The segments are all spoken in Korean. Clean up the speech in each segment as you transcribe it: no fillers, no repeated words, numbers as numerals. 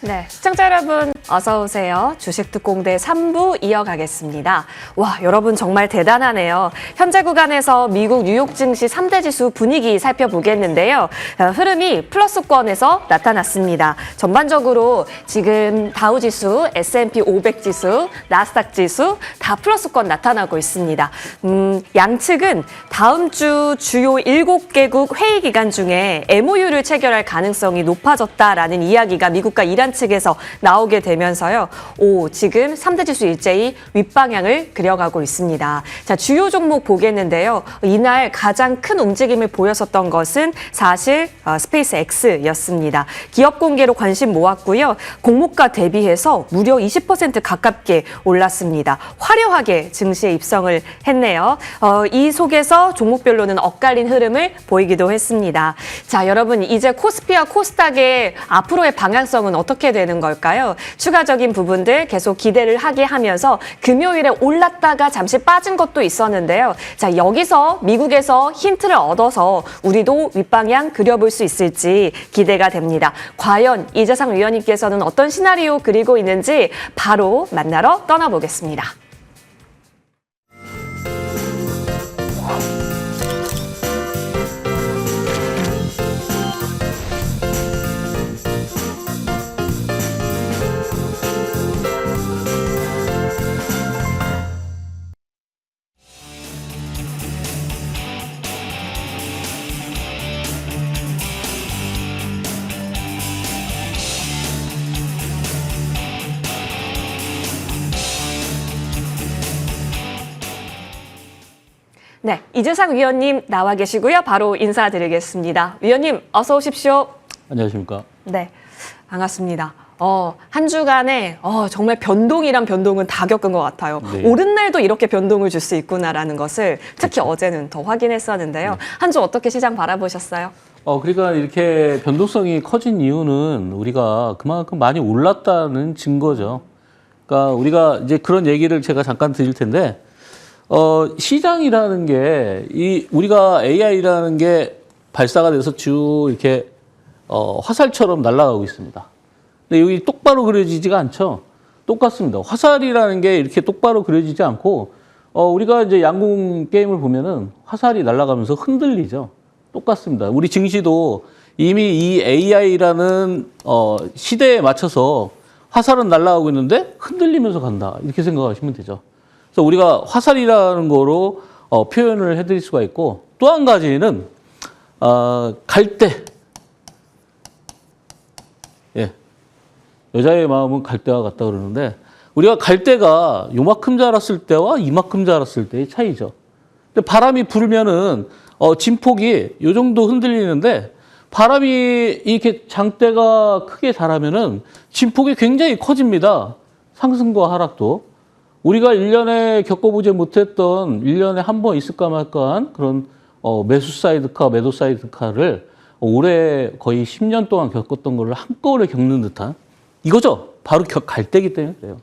네, 시청자 여러분 어서 오세요. 주식특공대 3부 이어가겠습니다. 와, 여러분 정말 대단하네요. 현재 구간에서 미국 뉴욕 증시 3대 지수 분위기 살펴보겠는데요. 흐름이 플러스권에서 나타났습니다. 전반적으로 지금 다우지수, S&P 500 지수, 나스닥 지수 다 플러스권 나타나고 있습니다. 양측은 다음 주 주요 7개국 회의 기간 중에 MOU를 체결할 가능성이 높아졌다라는 이야기가 미국과 이란 측에서 나오게 되면서요. 지금 3대 지수 일제히 윗방향을 그려가고 있습니다. 자, 주요 종목 보겠는데요. 이날 가장 큰 움직임을 보였었던 것은 사실 스페이스 X였습니다. 기업 공개로 관심 모았고요. 공모가 대비해서 무려 20% 가깝게 올랐습니다. 화려하게 증시에 입성을 했네요. 이 속에서 종목별로는 엇갈린 흐름을 보이기도 했습니다. 자, 여러분 이제 코스피와 코스닥의 앞으로의 방향성은 어떻게 되는 걸까요? 추가적인 부분들 계속 기대를 하게 하면서 금요일에 올랐다가 잠시 빠진 것도 있었는데요. 자, 여기서 미국에서 힌트를 얻어서 우리도 윗방향 그려볼 수 있을지 기대가 됩니다. 과연 이재상 위원님께서는 어떤 시나리오 그리고 있는지 바로 만나러 떠나보겠습니다. 네, 이재상 위원님 나와 계시고요. 바로 인사드리겠습니다. 위원님 어서 오십시오. 안녕하십니까. 네, 반갑습니다. 한 주간에 정말 변동이란 변동은 다 겪은 것 같아요. 네. 오른 날도 이렇게 변동을 줄 수 있구나라는 것을 특히 그렇죠. 어제는 더 확인했었는데요. 네. 한 주 어떻게 시장 바라보셨어요? 그러니까 이렇게 변동성이 커진 이유는 우리가 그만큼 많이 올랐다는 증거죠. 그러니까 우리가 이제 그런 얘기를 제가 잠깐 드릴 텐데, 시장이라는 게, 우리가 AI라는 게 발사가 돼서 쭉 이렇게, 화살처럼 날아가고 있습니다. 근데 여기 똑바로 그려지지가 않죠. 똑같습니다. 화살이라는 게 이렇게 똑바로 그려지지 않고, 우리가 이제 양궁 게임을 보면은 화살이 날아가면서 흔들리죠. 똑같습니다. 우리 증시도 이미 이 AI라는, 시대에 맞춰서 화살은 날아가고 있는데 흔들리면서 간다. 이렇게 생각하시면 되죠. 그래서 우리가 화살이라는 거로 표현을 해드릴 수가 있고, 또 한 가지는 갈대. 예, 여자의 마음은 갈대와 같다 그러는데, 우리가 갈대가 요만큼 자랐을 때와 이만큼 자랐을 때의 차이죠. 근데 바람이 불면은 진폭이 요 정도 흔들리는데, 바람이 이렇게 장대가 크게 자라면은 진폭이 굉장히 커집니다. 상승과 하락도. 우리가 1년에 겪어보지 못했던 1년에 한 번 있을까 말까한 그런 매수 사이드카, 매도 사이드카를 올해 거의 10년 동안 겪었던 거를 한꺼번에 겪는 듯한 이거죠. 바로 갈대기 때문에 그래요.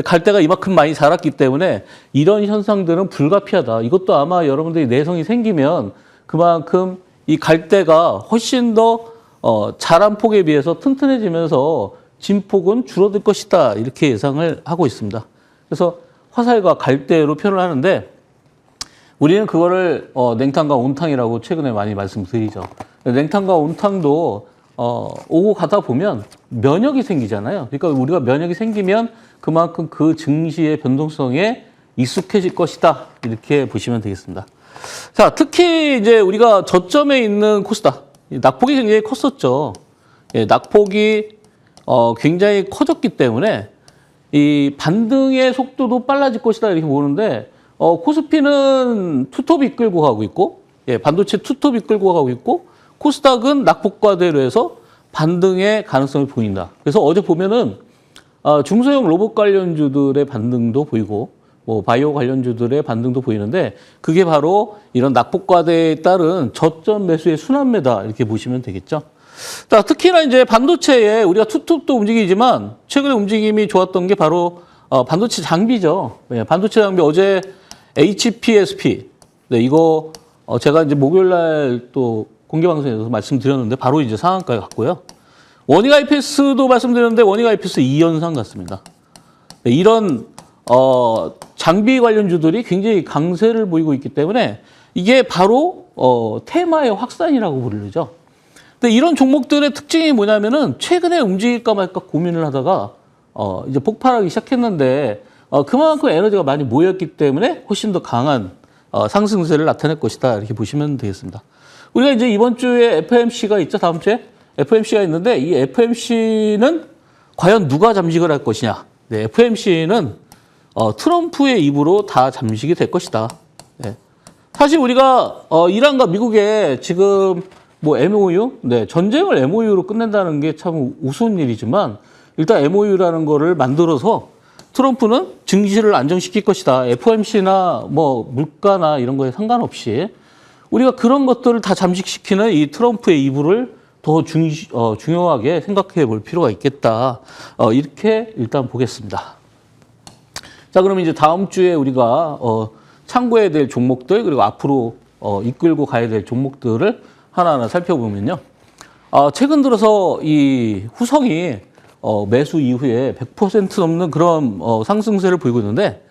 갈대가 이만큼 많이 자랐기 때문에 이런 현상들은 불가피하다. 이것도 아마 여러분들이 내성이 생기면 그만큼 이 갈대가 훨씬 더 자란 폭에 비해서 튼튼해지면서 진폭은 줄어들 것이다. 이렇게 예상을 하고 있습니다. 그래서 화살과 갈대로 표현을 하는데, 우리는 그거를 냉탕과 온탕이라고 최근에 많이 말씀드리죠. 냉탕과 온탕도 오고 가다 보면 면역이 생기잖아요. 그러니까 우리가 면역이 생기면 그만큼 그 증시의 변동성에 익숙해질 것이다. 이렇게 보시면 되겠습니다. 자, 특히 이제 우리가 저점에 있는 코스닥, 낙폭이 굉장히 컸었죠. 예, 낙폭이 굉장히 커졌기 때문에 이 반등의 속도도 빨라질 것이다 이렇게 보는데, 코스피는 투톱 이끌고 가고 있고, 예, 반도체 투톱 이끌고 가고 있고, 코스닥은 낙폭과대로 해서 반등의 가능성을 보인다. 그래서 어제 보면은 중소형 로봇 관련주들의 반등도 보이고, 뭐 바이오 관련주들의 반등도 보이는데, 그게 바로 이런 낙폭과대에 따른 저점 매수의 순환매다 이렇게 보시면 되겠죠. 자, 특히나 이제 반도체에 우리가 투톱도 움직이지만 최근에 움직임이 좋았던 게 바로 반도체 장비죠. 네, 반도체 장비 어제 HPSP. 네, 이거 제가 이제 목요일 날 또 공개 방송에서 말씀드렸는데 바로 이제 상한가에 갔고요. 워닝 IPS도 말씀드렸는데 워닝 IPS 2연상 같습니다. 네, 이런 장비 관련주들이 굉장히 강세를 보이고 있기 때문에 이게 바로 테마의 확산이라고 부르죠. 근데 이런 종목들의 특징이 뭐냐면은 최근에 움직일까 말까 고민을 하다가 이제 폭발하기 시작했는데 그만큼 에너지가 많이 모였기 때문에 훨씬 더 강한 상승세를 나타낼 것이다. 이렇게 보시면 되겠습니다. 우리가 이제 이번 주에 FMC가 있죠. 다음 주에 FMC가 있는데 이 FMC는 과연 누가 잠식을 할 것이냐. 네, FMC는 트럼프의 입으로 다 잠식이 될 것이다. 네. 사실 우리가 이란과 미국의 지금 뭐 MOU, 네, 전쟁을 MOU로 끝낸다는 게 참 우스운 일이지만 일단 MOU라는 거를 만들어서 트럼프는 증시를 안정시킬 것이다. FOMC나 뭐 물가나 이런 거에 상관없이 우리가 그런 것들을 다 잠식시키는 이 트럼프의 이불을 더 중요하게 생각해 볼 필요가 있겠다. 이렇게 일단 보겠습니다. 자, 그럼 이제 다음 주에 우리가 참고해야 될 종목들 그리고 앞으로 이끌고 가야 될 종목들을 하나하나 살펴보면요. 최근 들어서 이 후성이 매수 이후에 100% 넘는 그런 상승세를 보이고 있는데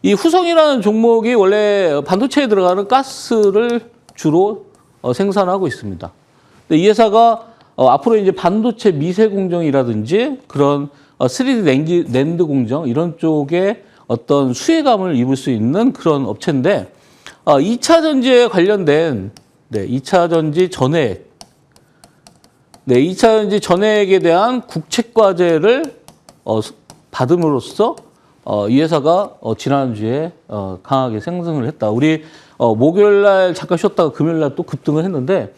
이 후성이라는 종목이 원래 반도체에 들어가는 가스를 주로 생산하고 있습니다. 근데 이 회사가 앞으로 이제 반도체 미세 공정이라든지 그런 3D 낸드 공정 이런 쪽에 어떤 수혜감을 입을 수 있는 그런 업체인데 2차 전지에 관련된 2차 전지 전액 네, 2차 전지 전액에 대한 국책과제를 받음으로써 이 회사가 지난주에 강하게 상승을 했다. 우리 목요일 날 잠깐 쉬었다가 금요일 날 또 급등을 했는데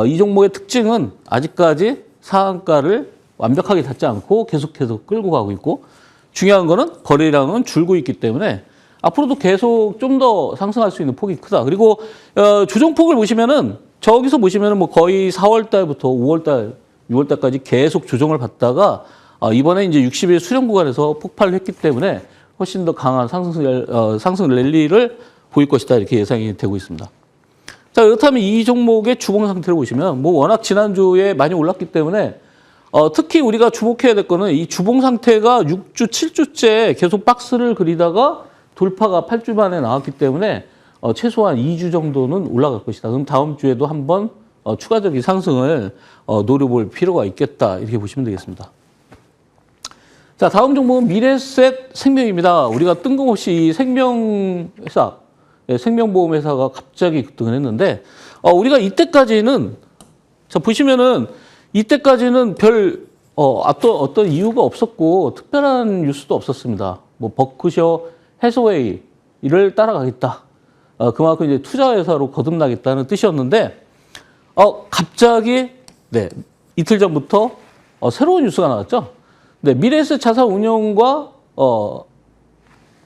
이 종목의 특징은 아직까지 상한가를 완벽하게 닿지 않고 계속해서 끌고 가고 있고 중요한 거는 거래량은 줄고 있기 때문에 앞으로도 계속 좀 더 상승할 수 있는 폭이 크다. 그리고 조정폭을 보시면은 저기서 보시면은 뭐 거의 4월 달부터 5월 달, 6월 달까지 계속 조정을 받다가 이번에 이제 60일 수렴 구간에서 폭발을 했기 때문에 훨씬 더 강한 상승 랠리를 보일 것이다. 이렇게 예상이 되고 있습니다. 자, 그렇다면 이 종목의 주봉 상태를 보시면 뭐 워낙 지난주에 많이 올랐기 때문에 특히 우리가 주목해야 될 거는 이 주봉 상태가 6주, 7주째 계속 박스를 그리다가 돌파가 8주 만에 나왔기 때문에 최소한 2주 정도는 올라갈 것이다. 그럼 다음 주에도 한번 추가적인 상승을 노려볼 필요가 있겠다. 이렇게 보시면 되겠습니다. 자, 다음 종목은 미래셋 생명입니다. 우리가 뜬금없이 이 생명회사, 생명보험회사가 갑자기 급등을 했는데 우리가 이때까지는 자 보시면은 이때까지는 별 어떤 이유가 없었고 특별한 뉴스도 없었습니다. 뭐 버크셔 해서웨이를 따라가겠다. 그만큼 이제 투자회사로 거듭나겠다는 뜻이었는데 갑자기 이틀 전부터 새로운 뉴스가 나왔죠. 네, 미래에셋 자산운용과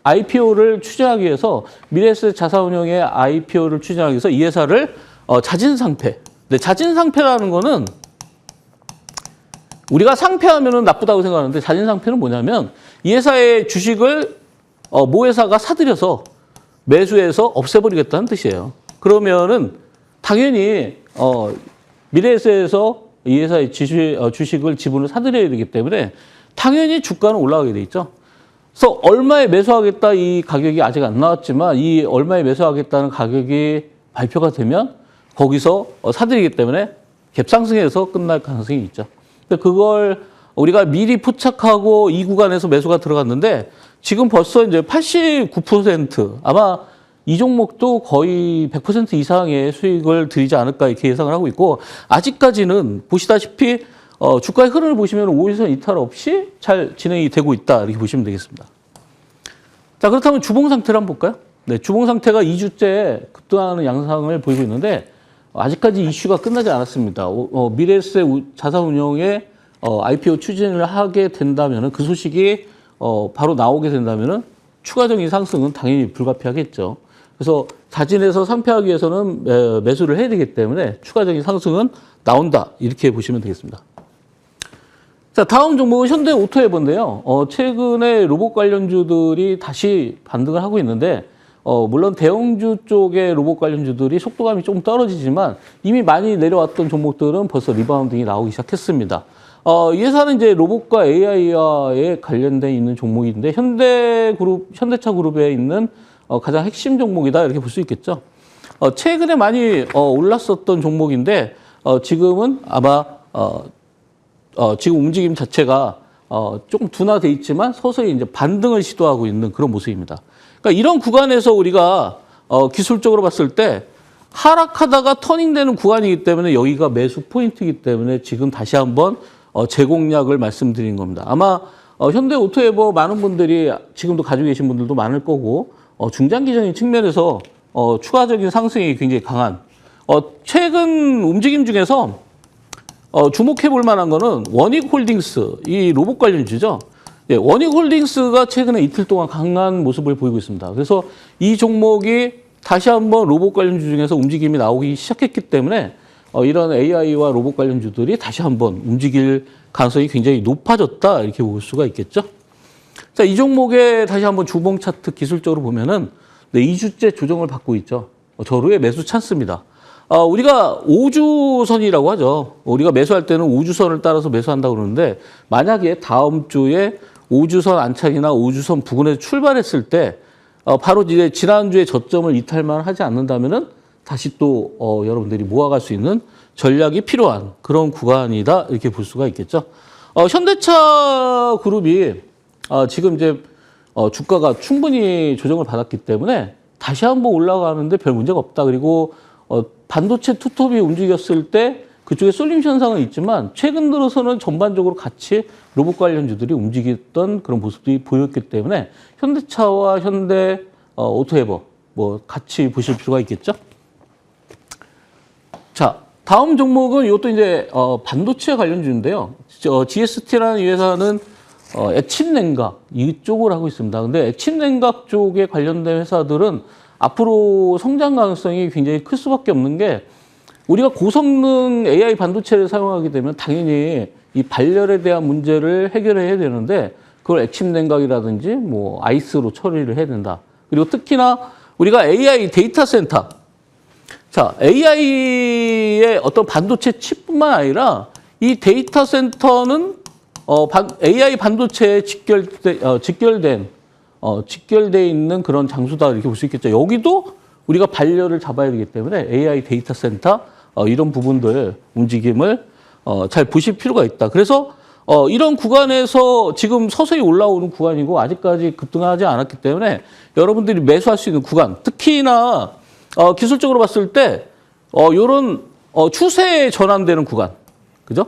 IPO를 추진하기 위해서 미래에셋 자산운용의 IPO를 추진하기 위해서 이 회사를 자진상폐. 네, 자진상폐라는 거는 우리가 상폐하면은 나쁘다고 생각하는데 자진상폐는 뭐냐면 이 회사의 주식을 모 회사가 사들여서 매수해서 없애버리겠다는 뜻이에요. 그러면은 당연히 미래에셋에서 이 회사의 주식을 지분을 사들여야 되기 때문에 당연히 주가는 올라가게 돼 있죠. 그래서 얼마에 매수하겠다 이 가격이 아직 안 나왔지만 이 얼마에 매수하겠다는 가격이 발표가 되면 거기서 사들이기 때문에 갭상승해서 끝날 가능성이 있죠. 그걸 우리가 미리 포착하고 이 구간에서 매수가 들어갔는데 지금 벌써 이제 89% 아마 이 종목도 거의 100% 이상의 수익을 드리지 않을까 이렇게 예상을 하고 있고 아직까지는 보시다시피 주가의 흐름을 보시면 5일선 이탈 없이 잘 진행이 되고 있다 이렇게 보시면 되겠습니다. 자, 그렇다면 주봉 상태를 한번 볼까요? 네, 주봉 상태가 2주째 급등하는 양상을 보이고 있는데 아직까지 이슈가 끝나지 않았습니다. 미래에셋 자산운용의 IPO 추진을 하게 된다면 그 소식이 바로 나오게 된다면 추가적인 상승은 당연히 불가피하겠죠. 그래서 자진해서 상폐하기 위해서는 매수를 해야 되기 때문에 추가적인 상승은 나온다. 이렇게 보시면 되겠습니다. 자, 다음 종목은 현대오토에버인데요. 최근에 로봇 관련주들이 다시 반등을 하고 있는데 물론 대형주 쪽의 로봇 관련주들이 속도감이 조금 떨어지지만 이미 많이 내려왔던 종목들은 벌써 리바운딩이 나오기 시작했습니다. 이 회사는 이제 로봇과 AI와에 관련돼 있는 종목인데 현대차 그룹에 있는 가장 핵심 종목이다 이렇게 볼 수 있겠죠. 최근에 많이 올랐었던 종목인데 지금은 아마 지금 움직임 자체가 조금 둔화돼 있지만 서서히 이제 반등을 시도하고 있는 그런 모습입니다. 그러니까 이런 구간에서 우리가 기술적으로 봤을 때 하락하다가 터닝되는 구간이기 때문에 여기가 매수 포인트이기 때문에 지금 다시 한번 재공략을 말씀드린 겁니다. 아마 현대 오토에버 많은 분들이 지금도 가지고 계신 분들도 많을 거고 중장기적인 측면에서 추가적인 상승이 굉장히 강한 최근 움직임 중에서 주목해 볼 만한 거는 원익홀딩스, 이 로봇 관련주죠. 예, 원익홀딩스가 최근에 이틀 동안 강한 모습을 보이고 있습니다. 그래서 이 종목이 다시 한번 로봇 관련주 중에서 움직임이 나오기 시작했기 때문에 이런 AI와 로봇 관련주들이 다시 한번 움직일 가능성이 굉장히 높아졌다 이렇게 볼 수가 있겠죠. 자, 이 종목에 다시 한번 주봉 차트 기술적으로 보면은 2주째 조정을 받고 있죠. 저루의 매수 찬스입니다. 우리가 5주선이라고 하죠. 우리가 매수할 때는 5주선을 따라서 매수한다고 그러는데 만약에 다음 주에 5주선 안착이나 5주선 부근에서 출발했을 때 바로 이제 지난주에 저점을 이탈만 하지 않는다면은 다시 또 여러분들이 모아갈 수 있는 전략이 필요한 그런 구간이다 이렇게 볼 수가 있겠죠. 현대차 그룹이 지금 이제 주가가 충분히 조정을 받았기 때문에 다시 한번 올라가는데 별 문제가 없다. 그리고 반도체 투톱이 움직였을 때 그쪽에 쏠림 현상은 있지만 최근 들어서는 전반적으로 같이 로봇 관련주들이 움직였던 그런 모습들이 보였기 때문에 현대차와 현대 오토에버 뭐 같이 보실 필요가 있겠죠. 자, 다음 종목은 이것도 이제 반도체 관련주인데요. GST라는 이 회사는 액침 냉각 이쪽을 하고 있습니다. 근데 액침 냉각 쪽에 관련된 회사들은 앞으로 성장 가능성이 굉장히 클 수밖에 없는 게 우리가 고성능 AI 반도체를 사용하게 되면 당연히 이 발열에 대한 문제를 해결해야 되는데 그걸 액침 냉각이라든지 뭐 아이스로 처리를 해야 된다. 그리고 특히나 우리가 AI 데이터 센터, 자 AI의 어떤 반도체 칩뿐만 아니라 이 데이터 센터는 AI 반도체에 직결돼 있는 그런 장소다 이렇게 볼 수 있겠죠. 여기도 우리가 발열을 잡아야 되기 때문에 AI 데이터 센터 이런 부분들 움직임을 잘 보실 필요가 있다. 그래서 이런 구간에서 지금 서서히 올라오는 구간이고 아직까지 급등하지 않았기 때문에 여러분들이 매수할 수 있는 구간, 특히나 기술적으로 봤을 때 이런 추세에 전환되는 구간, 그죠?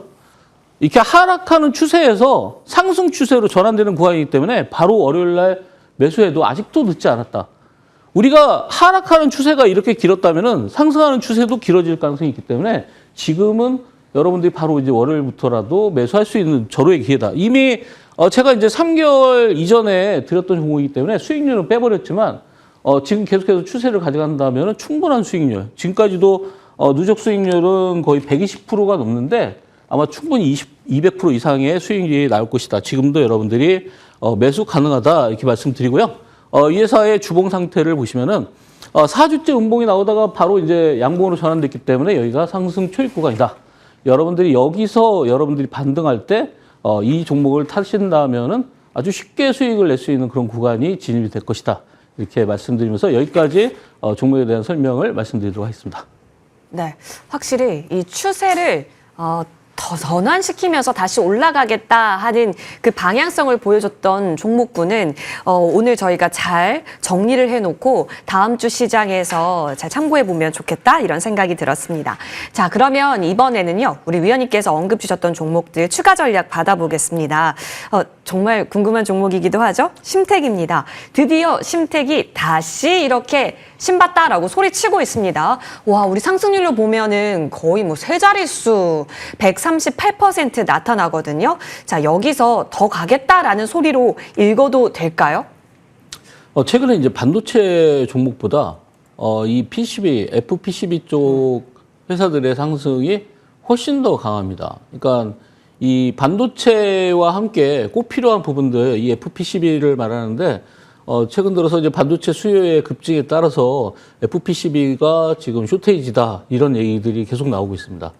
이렇게 하락하는 추세에서 상승 추세로 전환되는 구간이기 때문에 바로 월요일 날 매수해도 아직도 늦지 않았다. 우리가 하락하는 추세가 이렇게 길었다면은 상승하는 추세도 길어질 가능성이 있기 때문에 지금은 여러분들이 바로 이제 월요일부터라도 매수할 수 있는 절호의 기회다. 이미 제가 이제 3개월 이전에 드렸던 종목이기 때문에 수익률은 빼버렸지만 지금 계속해서 추세를 가져간다면 충분한 수익률. 지금까지도 누적 수익률은 거의 120%가 넘는데 아마 충분히 200% 이상의 수익률이 나올 것이다. 지금도 여러분들이 매수 가능하다 이렇게 말씀드리고요. 이 회사의 주봉 상태를 보시면은 4주째 음봉이 나오다가 바로 이제 양봉으로 전환됐기 때문에 여기가 상승 초입 구간이다. 여러분들이 여기서 여러분들이 반등할 때 이 종목을 타신다면은 아주 쉽게 수익을 낼 수 있는 그런 구간이 진입이 될 것이다. 이렇게 말씀드리면서 여기까지 종목에 대한 설명을 말씀드리도록 하겠습니다. 네, 확실히 이 추세를 더 전환시키면서 다시 올라가겠다 하는 그 방향성을 보여줬던 종목군은 오늘 저희가 잘 정리를 해놓고 다음 주 시장에서 잘 참고해보면 좋겠다 이런 생각이 들었습니다. 자, 그러면 이번에는요. 우리 위원님께서 언급 주셨던 종목들 추가 전략 받아보겠습니다. 정말 궁금한 종목이기도 하죠. 심택입니다. 드디어 심택이 다시 이렇게 신봤다라고 소리치고 있습니다. 와, 우리 상승률로 보면은 거의 뭐 세 자릿수 138% 나타나거든요. 자, 여기서 더 가겠다라는 소리로 읽어도 될까요? 최근에 이제 반도체 종목보다 이 PCB, FPCB 쪽 회사들의 상승이 훨씬 더 강합니다. 그러니까 이 반도체와 함께 꼭 필요한 부분들, 이 FPCB를 말하는데 최근 들어서 이제 반도체 수요의 급증에 따라서 FPCB가 지금 쇼테이지다 이런 얘기들이 계속 나오고 있습니다.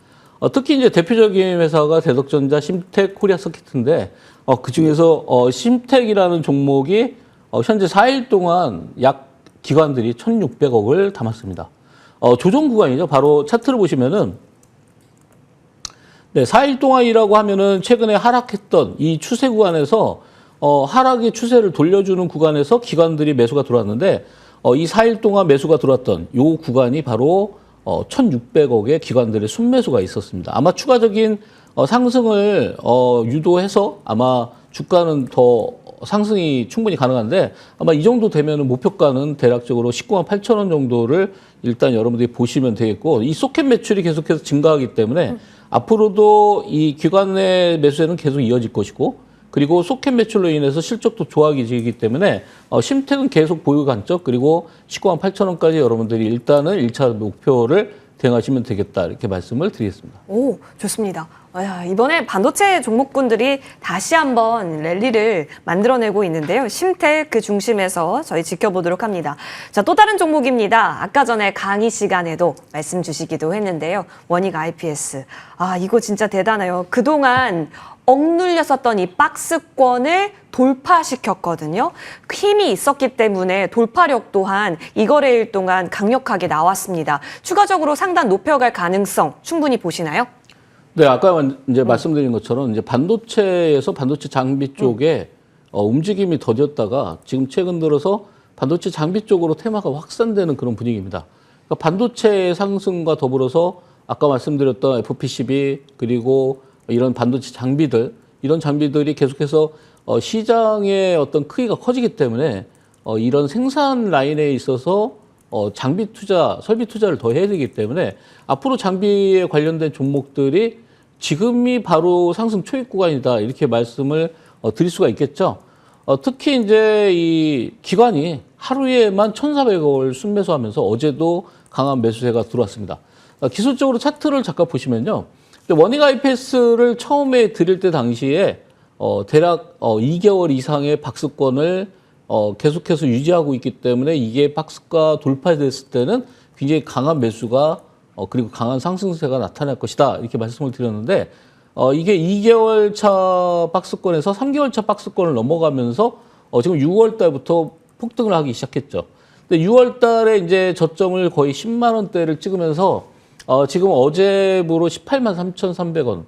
특히 이제 대표적인 회사가 대덕전자, 심텍, 코리아 서키트인데 그 중에서 심텍이라는 종목이 현재 4일 동안 약 기관들이 1,600억을 담았습니다. 조정 구간이죠. 바로 차트를 보시면은 네, 4일 동안이라고 하면은 최근에 하락했던 이 추세 구간에서 하락의 추세를 돌려주는 구간에서 기관들이 매수가 들어왔는데 이 4일 동안 매수가 들어왔던 이 구간이 바로 1,600억의 기관들의 순매수가 있었습니다. 아마 추가적인 상승을 유도해서 아마 주가는 더 상승이 충분히 가능한데 아마 이 정도 되면 목표가는 대략적으로 19만 8천 원 정도를 일단 여러분들이 보시면 되겠고 이 소켓 매출이 계속해서 증가하기 때문에 앞으로도 이 기관의 매수에는 계속 이어질 것이고 그리고 소켓 매출로 인해서 실적도 좋아지기 때문에 심택은 계속 보유 관점 그리고 19만 8천 원까지 여러분들이 일단은 1차 목표를 대응하시면 되겠다 이렇게 말씀을 드리겠습니다. 오, 좋습니다. 이번에 반도체 종목군들이 다시 한번 랠리를 만들어내고 있는데요. 심택 그 중심에서 저희 지켜보도록 합니다. 자, 또 다른 종목입니다. 아까 전에 강의 시간에도 말씀 주시기도 했는데요. 원익 IPS. 이거 진짜 대단해요. 그동안 억눌렸었던 이 박스권을 돌파시켰거든요. 힘이 있었기 때문에 돌파력 또한 이 거래일 동안 강력하게 나왔습니다. 추가적으로 상단 높여갈 가능성 충분히 보시나요? 네, 아까 이제 말씀드린 것처럼 이제 반도체에서 반도체 장비 쪽에 움직임이 더뎠다가 지금 최근 들어서 반도체 장비 쪽으로 테마가 확산되는 그런 분위기입니다. 그러니까 반도체의 상승과 더불어서 아까 말씀드렸던 FPCB 그리고 이런 반도체 장비들, 이런 장비들이 계속해서 시장의 어떤 크기가 커지기 때문에 이런 생산 라인에 있어서 장비 투자, 설비 투자를 더 해야 되기 때문에 앞으로 장비에 관련된 종목들이 지금이 바로 상승 초입 구간이다 이렇게 말씀을 드릴 수가 있겠죠. 특히 이제 이 기관이 하루에만 1,400억을 순매수하면서 어제도 강한 매수세가 들어왔습니다. 기술적으로 차트를 잠깐 보시면요. 원익 IPS를 처음에 드릴 때 당시에 대략 2개월 이상의 박스권을 계속해서 유지하고 있기 때문에 이게 박스가 돌파됐을 때는 굉장히 강한 매수가 그리고 강한 상승세가 나타날 것이다 이렇게 말씀을 드렸는데 이게 2개월 차 박스권에서 3개월 차 박스권을 넘어가면서 지금 6월 달부터 폭등을 하기 시작했죠. 근데 6월 달에 이제 저점을 거의 10만 원대를 찍으면서 지금 어제부로 18만 3,300원,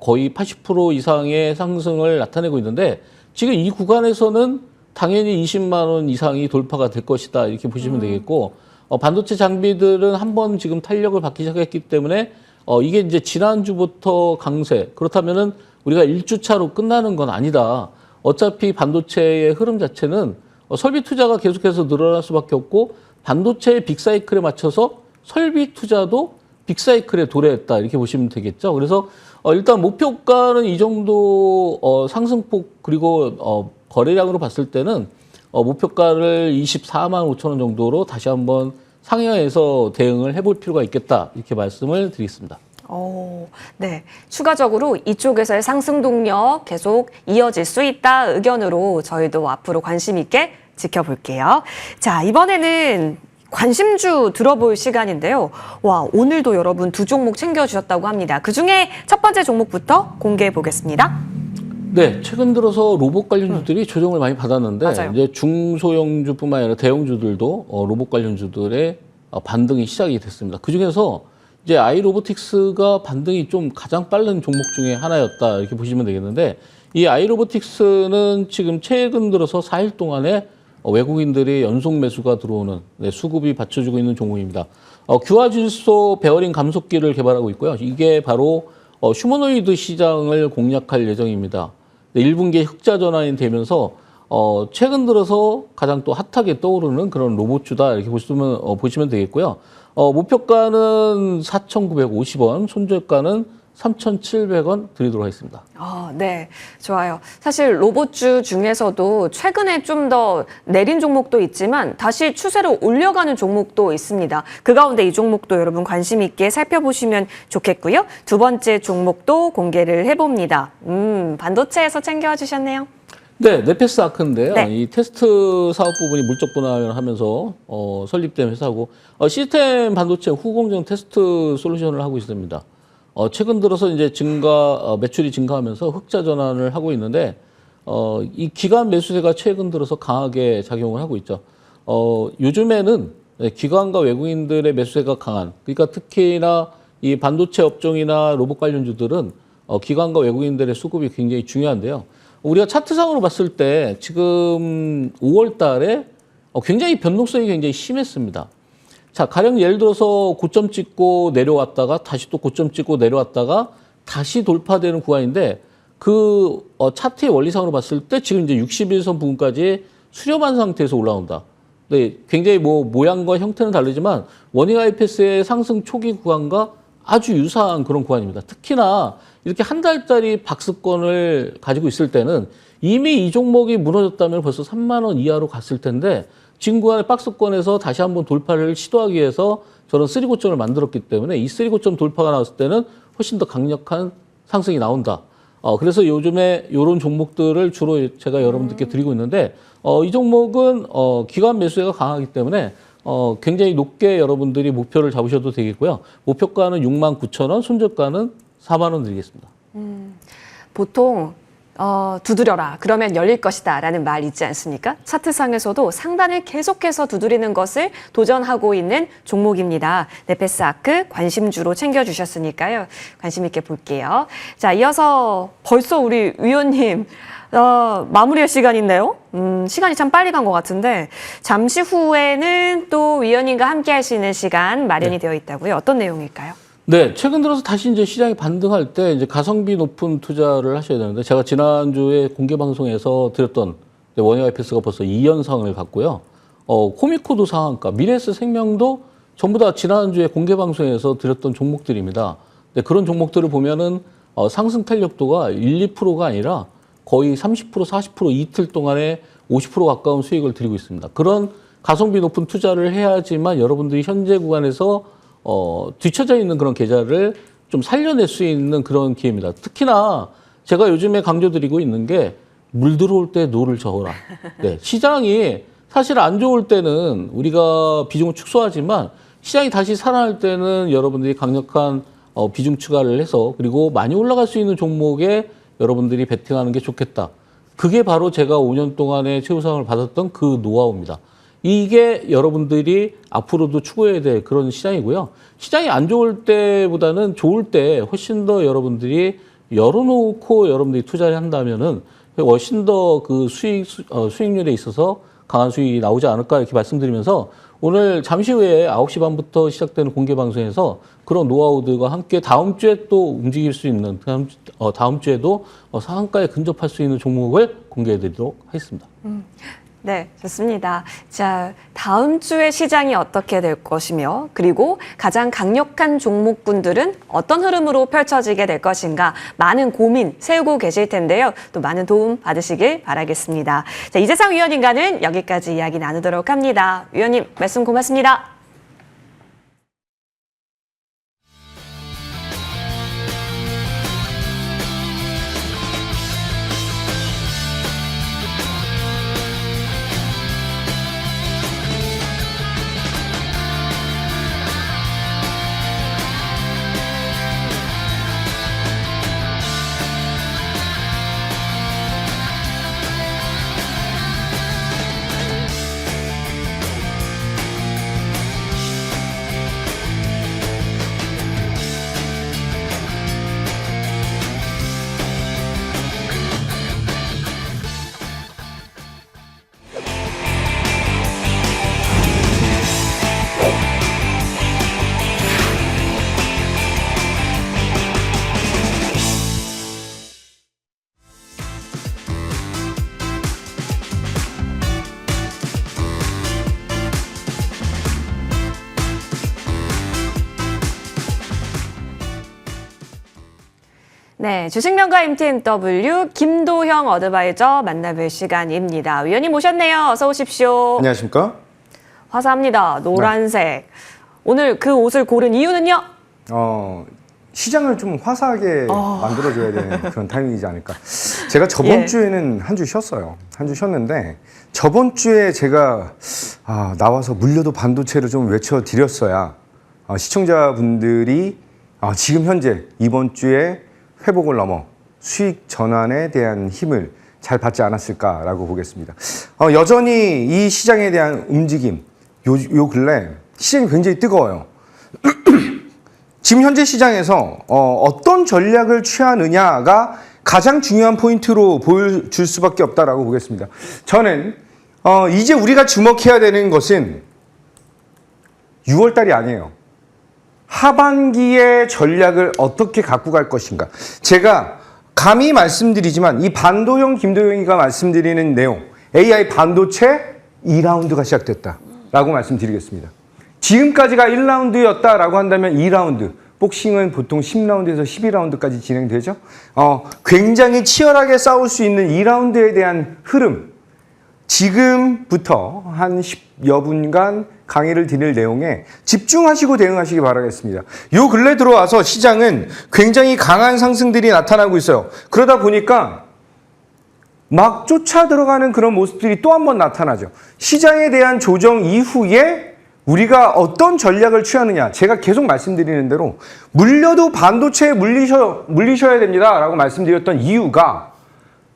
거의 80% 이상의 상승을 나타내고 있는데 지금 이 구간에서는 당연히 20만 원 이상이 돌파가 될 것이다 이렇게 보시면 되겠고 반도체 장비들은 한번 지금 탄력을 받기 시작했기 때문에 이게 이제 지난주부터 강세 그렇다면은 우리가 1주차로 끝나는 건 아니다. 어차피 반도체의 흐름 자체는 설비 투자가 계속해서 늘어날 수밖에 없고 반도체의 빅사이클에 맞춰서 설비 투자도 빅사이클에 도래했다 이렇게 보시면 되겠죠. 그래서 일단 목표가는 이 정도 상승폭 그리고 거래량으로 봤을 때는 목표가를 24만 5천 원 정도로 다시 한번 상향해서 대응을 해볼 필요가 있겠다 이렇게 말씀을 드리겠습니다. 네. 추가적으로 이쪽에서의 상승 동력 계속 이어질 수 있다 의견으로 저희도 앞으로 관심 있게 지켜볼게요. 자, 이번에는 관심주 들어볼 시간인데요. 와, 오늘도 여러분 두 종목 챙겨주셨다고 합니다. 그중에 첫 번째 종목부터 공개해 보겠습니다. 네, 최근 들어서 로봇 관련주들이 조정을 많이 받았는데 맞아요. 이제 중소형주뿐만 아니라 대형주들도 로봇 관련주들의 반등이 시작이 됐습니다. 그 중에서 이제 아이로보틱스가 반등이 좀 가장 빠른 종목 중에 하나였다 이렇게 보시면 되겠는데 이 아이로보틱스는 지금 최근 들어서 4일 동안에 외국인들의 연속 매수가 들어오는 수급이 받쳐주고 있는 종목입니다. 규화질소 베어링 감속기를 개발하고 있고요. 이게 바로 휴머노이드 시장을 공략할 예정입니다. 1분기에 흑자 전환이 되면서 최근 들어서 가장 또 핫하게 떠오르는 그런 로봇주다 이렇게 보시면 되겠고요. 목표가는 4,950원, 손절가는 3,700원 드리도록 하겠습니다. 네, 좋아요. 사실 로봇주 중에서도 최근에 좀 더 내린 종목도 있지만 다시 추세로 올려가는 종목도 있습니다. 그 가운데 이 종목도 여러분 관심 있게 살펴보시면 좋겠고요. 두 번째 종목도 공개를 해봅니다. 반도체에서 챙겨와 주셨네요. 네, 네페스 아크인데요. 네. 이 테스트 사업 부분이 물적 분할을 하면서 설립된 회사고 시스템 반도체 후공정 테스트 솔루션을 하고 있습니다. 최근 들어서 이제 매출이 증가하면서 흑자 전환을 하고 있는데, 이 기관 매수세가 최근 들어서 강하게 작용을 하고 있죠. 요즘에는 기관과 외국인들의 매수세가 강한, 그러니까 특히나 이 반도체 업종이나 로봇 관련주들은 기관과 외국인들의 수급이 굉장히 중요한데요. 우리가 차트상으로 봤을 때 지금 5월 달에 굉장히 변동성이 굉장히 심했습니다. 자, 가령 예를 들어서 고점 찍고 내려왔다가 다시 또 고점 찍고 내려왔다가 다시 돌파되는 구간인데 그 차트의 원리상으로 봤을 때 지금 이제 61선 부분까지 수렴한 상태에서 올라온다. 네, 굉장히 모양과 형태는 다르지만 워닝 IPS의 상승 초기 구간과 아주 유사한 그런 구간입니다. 특히나 이렇게 한 달짜리 박스권을 가지고 있을 때는 이미 이 종목이 무너졌다면 벌써 3만 원 이하로 갔을 텐데 지금 구간의 박스권에서 다시 한번 돌파를 시도하기 위해서 저는 3고점을 만들었기 때문에 이 3고점 돌파가 나왔을 때는 훨씬 더 강력한 상승이 나온다. 그래서 요즘에 이런 종목들을 주로 제가 여러분들께 드리고 있는데 이 종목은 기관 매수세가 강하기 때문에 굉장히 높게 여러분들이 목표를 잡으셔도 되겠고요. 목표가는 69,000원, 손절가는 4만 원 드리겠습니다. 보통 두드려라. 그러면 열릴 것이다. 라는 말 있지 않습니까? 차트상에서도 상단을 계속해서 두드리는 것을 도전하고 있는 종목입니다. 네페스아크 관심주로 챙겨주셨으니까요. 관심 있게 볼게요. 자, 이어서 벌써 우리 위원님 마무리할 시간인데요. 시간이 참 빨리 간 것 같은데 잠시 후에는 또 위원님과 함께 할 수 있는 시간 마련이 되어 있다고요. 어떤 내용일까요? 네, 최근 들어서 다시 이제 시장이 반등할 때 이제 가성비 높은 투자를 하셔야 되는데 제가 지난주에 공개 방송에서 드렸던 원형 IPS가 벌써 2연상을 갔고요. 코미코도 상한가, 미래에스 생명도 전부 다 지난주에 공개 방송에서 드렸던 종목들입니다. 네, 그런 종목들을 보면은 상승 탄력도가 1, 2%가 아니라 거의 30%, 40% 이틀 동안에 50% 가까운 수익을 드리고 있습니다. 그런 가성비 높은 투자를 해야지만 여러분들이 현재 구간에서 뒤처져 있는 그런 계좌를 좀 살려낼 수 있는 그런 기회입니다. 특히나 제가 요즘에 강조드리고 있는 게 물 들어올 때 노를 저어라. 네, 시장이 사실 안 좋을 때는 우리가 비중을 축소하지만 시장이 다시 살아날 때는 여러분들이 강력한 비중 추가를 해서 그리고 많이 올라갈 수 있는 종목에 여러분들이 베팅하는 게 좋겠다. 그게 바로 제가 5년 동안의 최우상을 받았던 그 노하우입니다. 이게 여러분들이 앞으로도 추구해야 될 그런 시장이고요. 시장이 안 좋을 때보다는 좋을 때 훨씬 더 여러분들이 열어놓고 여러분들이 투자를 한다면은 훨씬 더 그 수익률에 있어서 강한 수익이 나오지 않을까 이렇게 말씀드리면서 오늘 잠시 후에 9시 반부터 시작되는 공개 방송에서 그런 노하우들과 함께 다음 주에 또 움직일 수 있는 다음 주에도 상한가에 근접할 수 있는 종목을 공개해 드리도록 하겠습니다. 네, 좋습니다. 자, 다음 주에 시장이 어떻게 될 것이며 그리고 가장 강력한 종목군들은 어떤 흐름으로 펼쳐지게 될 것인가 많은 고민 세우고 계실 텐데요. 또 많은 도움 받으시길 바라겠습니다. 자, 이재상 위원님과는 여기까지 이야기 나누도록 합니다. 위원님, 말씀 고맙습니다. 네, 주식명가 MTMW 김도형 어드바이저 만나뵐 시간입니다. 위원님 오셨네요. 어서 오십시오. 안녕하십니까? 화사합니다. 노란색. 오늘 그 옷을 고른 이유는요? 시장을 좀 화사하게 만들어줘야 되는 그런 타이밍이지 않을까. 제가 저번 주에는 한 주 쉬었어요. 한 주 쉬었는데 저번 주에 제가 나와서 물려도 반도체를 좀 외쳐드렸어야 시청자분들이 지금 현재 이번 주에 회복을 넘어 수익 전환에 대한 힘을 잘 받지 않았을까라고 보겠습니다. 여전히 이 시장에 대한 움직임, 요 근래 시장이 굉장히 뜨거워요. 지금 현재 시장에서 어떤 전략을 취하느냐가 가장 중요한 포인트로 보여줄 수밖에 없다라고 보겠습니다. 저는 이제 우리가 주목해야 되는 것은 6월 달이 아니에요. 하반기의 전략을 어떻게 갖고 갈 것인가. 제가 감히 말씀드리지만 이 반도형 김도영이가 말씀드리는 내용, AI 반도체 2라운드가 시작됐다라고 말씀드리겠습니다. 지금까지가 1라운드였다라고 한다면 2라운드, 복싱은 보통 10라운드에서 12라운드까지 진행되죠. 굉장히 치열하게 싸울 수 있는 2라운드에 대한 흐름, 지금부터 한 10여 분간 강의를 드릴 내용에 집중하시고 대응하시기 바라겠습니다. 요 근래 들어와서 시장은 굉장히 강한 상승들이 나타나고 있어요. 그러다 보니까 막 쫓아 들어가는 그런 모습들이 또 한 번 나타나죠. 시장에 대한 조정 이후에 우리가 어떤 전략을 취하느냐. 제가 계속 말씀드리는 대로 물려도 반도체에 물리셔야 됩니다라고 말씀드렸던 이유가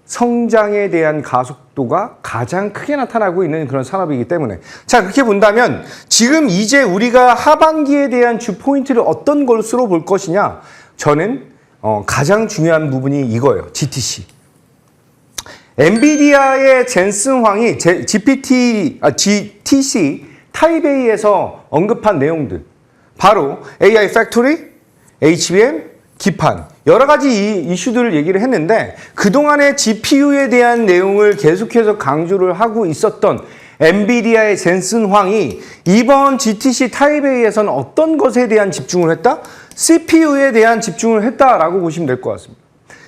성장에 대한 가속도가 가장 크게 나타나고 있는 그런 산업이기 때문에. 자, 그렇게 본다면 지금 이제 우리가 하반기에 대한 주 포인트를 어떤 것으로 볼 것이냐. 저는 가장 중요한 부분이 이거예요. GTC. 엔비디아의 젠슨 황이 GTC 타이베이에서 언급한 내용들. 바로 AI 팩토리, HBM, 기판, 여러 가지 이슈들을 얘기를 했는데 그동안의 GPU에 대한 내용을 계속해서 강조를 하고 있었던 엔비디아의 젠슨 황이 이번 GTC 타이베이에서는 어떤 것에 대한 집중을 했다? CPU에 대한 집중을 했다라고 보시면 될 것 같습니다.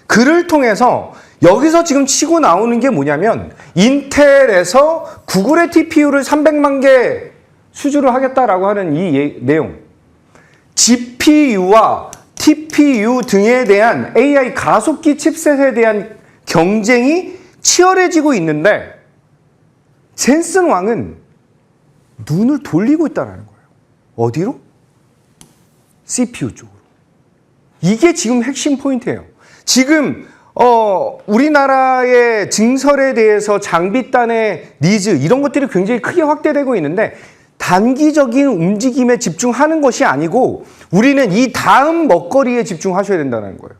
그를 통해서 여기서 지금 치고 나오는 게 뭐냐면 인텔에서 구글의 TPU를 300만 개 수주를 하겠다라고 하는 이 내용. GPU와 TPU 등에 대한 AI 가속기 칩셋에 대한 경쟁이 치열해지고 있는데 젠슨 왕은 눈을 돌리고 있다는 거예요. 어디로? CPU 쪽으로. 이게 지금 핵심 포인트예요. 지금 우리나라의 증설에 대해서 장비단의 니즈 이런 것들이 굉장히 크게 확대되고 있는데 단기적인 움직임에 집중하는 것이 아니고 우리는 이 다음 먹거리에 집중하셔야 된다는 거예요.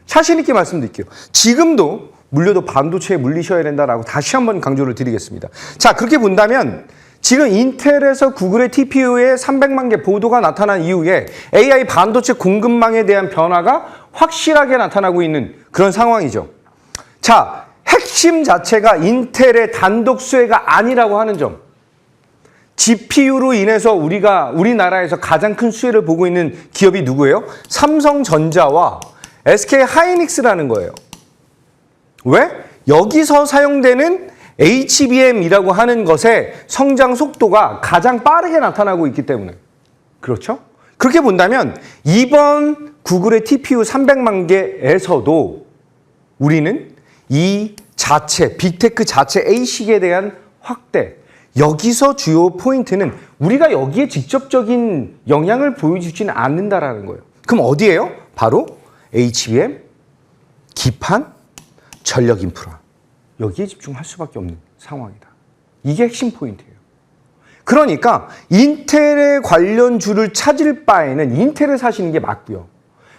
자신 있게 말씀드릴게요. 지금도 물려도 반도체에 물리셔야 된다라고 다시 한번 강조를 드리겠습니다. 자, 그렇게 본다면 지금 인텔에서 구글의 TPU에 300만 개 보도가 나타난 이후에 AI 반도체 공급망에 대한 변화가 확실하게 나타나고 있는 그런 상황이죠. 자, 핵심 자체가 인텔의 단독 수혜가 아니라고 하는 점. GPU로 인해서 우리나라에서 가장 큰 수혜를 보고 있는 기업이 누구예요? 삼성전자와 SK 하이닉스라는 거예요. 왜? 여기서 사용되는 HBM이라고 하는 것의 성장 속도가 가장 빠르게 나타나고 있기 때문에. 그렇죠? 그렇게 본다면 이번 구글의 TPU 300만 개에서도 우리는 이 자체, 빅테크 자체 ASIC에 대한 확대, 여기서 주요 포인트는 우리가 여기에 직접적인 영향을 보여주지는 않는다라는 거예요. 그럼 어디예요? 바로 HBM, 기판, 전력 인프라. 여기에 집중할 수밖에 없는 상황이다. 이게 핵심 포인트예요. 그러니까 인텔의 관련주를 찾을 바에는 인텔을 사시는 게 맞고요.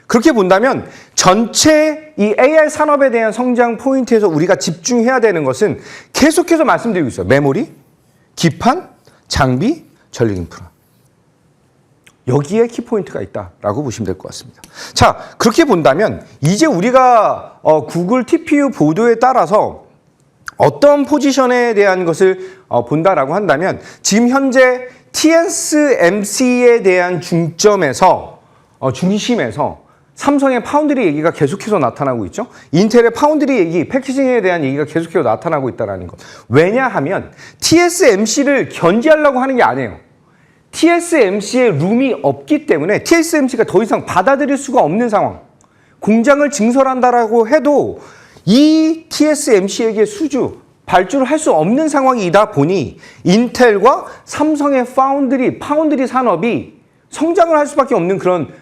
그렇게 본다면 전체 이 AI 산업에 대한 성장 포인트에서 우리가 집중해야 되는 것은 계속해서 말씀드리고 있어요. 메모리, 기판, 장비, 전력 인프라. 여기에 키포인트가 있다라고 보시면 될 것 같습니다. 자, 그렇게 본다면 이제 우리가 구글 TPU 보도에 따라서 어떤 포지션에 대한 것을 본다라고 한다면 지금 현재 TSMC에 대한 중심에서 삼성의 파운드리 얘기가 계속해서 나타나고 있죠. 인텔의 파운드리 얘기, 패키징에 대한 얘기가 계속해서 나타나고 있다는 것. 왜냐하면 TSMC를 견제하려고 하는 게 아니에요. TSMC에 룸이 없기 때문에 TSMC가 더 이상 받아들일 수가 없는 상황. 공장을 증설한다라고 해도 이 TSMC에게 발주를 할 수 없는 상황이다 보니 인텔과 삼성의 파운드리 산업이 성장을 할 수밖에 없는 그런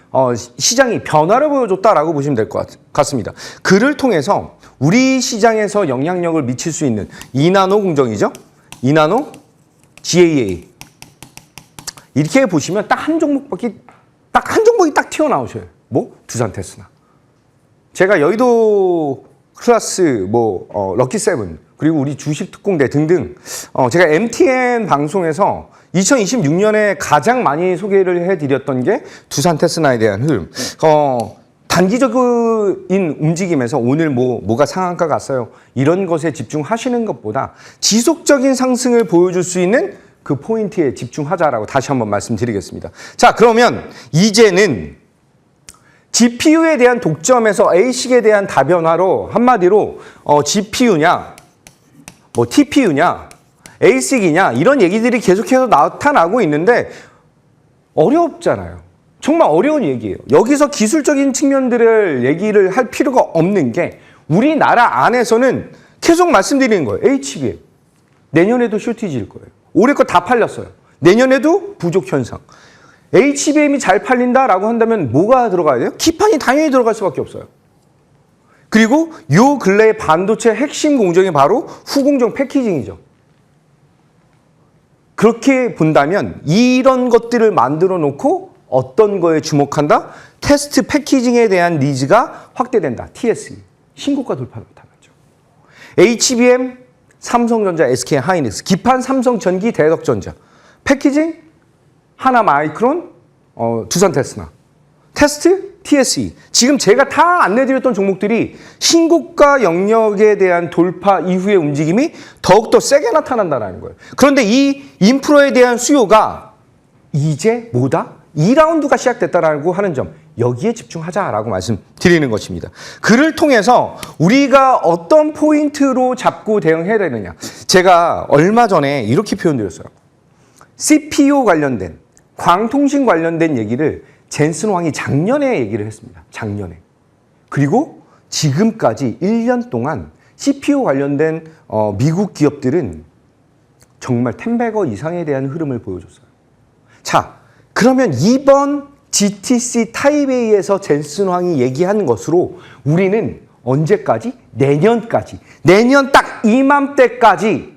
시장이 변화를 보여줬다라고 보시면 될 것 같습니다. 그를 통해서 우리 시장에서 영향력을 미칠 수 있는 이나노 공정이죠. 이나노, GAA. 이렇게 보시면 딱 한 종목이 딱 튀어나오셔요. 뭐? 두산테스나. 제가 여의도 클래스, 럭키세븐, 그리고 우리 주식특공대 등등, 제가 MTN 방송에서 2026년에 가장 많이 소개를 해드렸던 게 두산테스나에 대한 흐름. 단기적인 움직임에서 오늘 뭐가 상한가 갔어요. 이런 것에 집중하시는 것보다 지속적인 상승을 보여줄 수 있는 그 포인트에 집중하자라고 다시 한번 말씀드리겠습니다. 자, 그러면 이제는 GPU에 대한 독점에서 A식에 대한 다변화로 한마디로 GPU냐, TPU냐, A식이냐 이런 얘기들이 계속해서 나타나고 있는데 어렵잖아요. 정말 어려운 얘기예요. 여기서 기술적인 측면들을 얘기를 할 필요가 없는 게 우리나라 안에서는 계속 말씀드리는 거예요. HBM. 내년에도 쇼티지일 거예요. 올해 거 다 팔렸어요. 내년에도 부족 현상. HBM이 잘 팔린다라고 한다면 뭐가 들어가야 돼요? 기판이 당연히 들어갈 수밖에 없어요. 그리고 요 근래의 반도체 핵심 공정이 바로 후공정 패키징이죠. 그렇게 본다면 이런 것들을 만들어 놓고 어떤 거에 주목한다? 테스트 패키징에 대한 니즈가 확대된다. TSE. 신고가 돌파 나타났죠. HBM, 삼성전자, SK하이닉스, 기판 삼성전기, 대덕전자, 패키징 하나마이크론, 두산테스나, 테스트, TSE. 지금 제가 다 안내드렸던 종목들이 신고가 영역에 대한 돌파 이후의 움직임이 더욱더 세게 나타난다는 거예요. 그런데 이 인프라에 대한 수요가 이제 뭐다? 2라운드가 시작됐다라고 하는 점, 여기에 집중하자라고 말씀드리는 것입니다. 그를 통해서 우리가 어떤 포인트로 잡고 대응해야 되느냐. 제가 얼마 전에 이렇게 표현드렸어요. CPU 관련된, 광통신 관련된 얘기를 젠슨 왕이 작년에 얘기를 했습니다. 작년에. 그리고 지금까지 1년 동안 CPU 관련된 미국 기업들은 정말 10배거 이상에 대한 흐름을 보여줬어요. 자, 그러면 이번 GTC 타이베이에서 젠슨 왕이 얘기한 것으로 우리는 언제까지? 내년까지. 내년 딱 이맘때까지